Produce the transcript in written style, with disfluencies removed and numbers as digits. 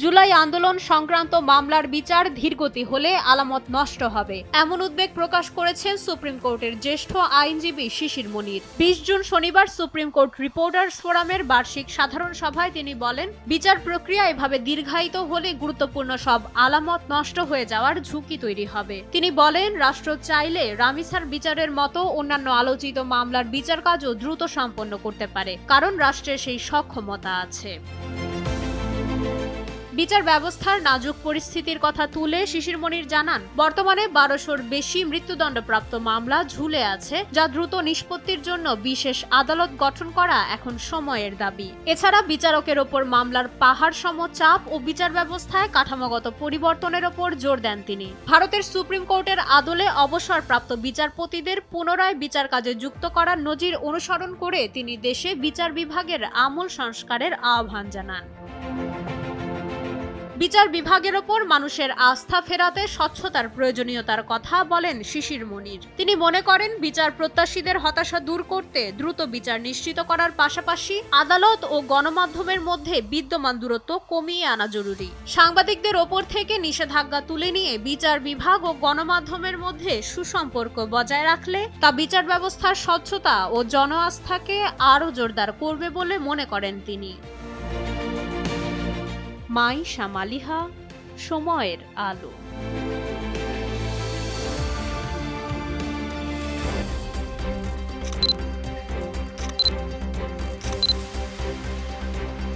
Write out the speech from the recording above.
জুলাই আন্দোলন সংক্রান্ত মামলার বিচার ধীরগতি হলে আলামত নষ্ট হবে, এমন উদ্বেগ প্রকাশ করেছেন সুপ্রিম কোর্টের জ্যেষ্ঠ আইনজীবী শিশির মনির। 20 জুন শনিবার সুপ্রিম কোর্ট রিপোর্টার্স ফোরামের বার্ষিক সাধারণ সভায় তিনি বলেন, বিচার প্রক্রিয়া এভাবে দীর্ঘায়িত হলে গুরুত্বপূর্ণ সব আলামত নষ্ট হয়ে যাওয়ার ঝুঁকি তৈরি হবে। তিনি বলেন, রাষ্ট্র চাইলে রামিসার বিচারের মতো অন্যান্য আলোচিত মামলার বিচার কাজও দ্রুত সম্পন্ন করতে পারে, কারণ রাষ্ট্রের সেই সক্ষমতা আছে। বিচার ব্যবস্থার নাজুক পরিস্থিতির কথা তুলে শিশির মনির জানান, বর্তমানে 1200-র বেশি মৃত্যুদণ্ডপ্রাপ্ত মামলা ঝুলে আছে, যা দ্রুত নিষ্পত্তির জন্য বিশেষ আদালত গঠন করা এখন সময়ের দাবি। এছাড়া বিচারকের ওপর মামলার পাহাড় সম চাপ ও বিচার ব্যবস্থায় কাঠামোগত পরিবর্তনের ওপর জোর দেন তিনি। ভারতের সুপ্রিম কোর্টের আদলে অবসরপ্রাপ্ত বিচারপতিদের পুনরায় বিচার কাজে যুক্ত করার নজির অনুসরণ করে তিনি দেশে বিচার বিভাগের আমূল সংস্কারের আহ্বান জানান। বিচার বিভাগের ওপর মানুষের আস্থা ফেরাতে স্বচ্ছতার প্রয়োজনীয়তার কথা বলেন শিশির মনির। তিনি মনে করেন, বিচার প্রত্যাশীদের হতাশা দূর করতে দ্রুত বিচার নিশ্চিত করার পাশাপাশি আদালত ও গণমাধ্যমের মধ্যে বিদ্যমান দূরত্ব কমিয়ে আনা জরুরি। সাংবাদিকদের ওপর থেকে নিষেধাজ্ঞা তুলে নিয়ে বিচার বিভাগ ও গণমাধ্যমের মধ্যে সুসম্পর্ক বজায় রাখলে তা বিচার ব্যবস্থার স্বচ্ছতা ও জন আস্থাকে আরও জোরদার করবে বলে মনে করেন তিনি। মাইশা মালিহা, সময়ের আলো।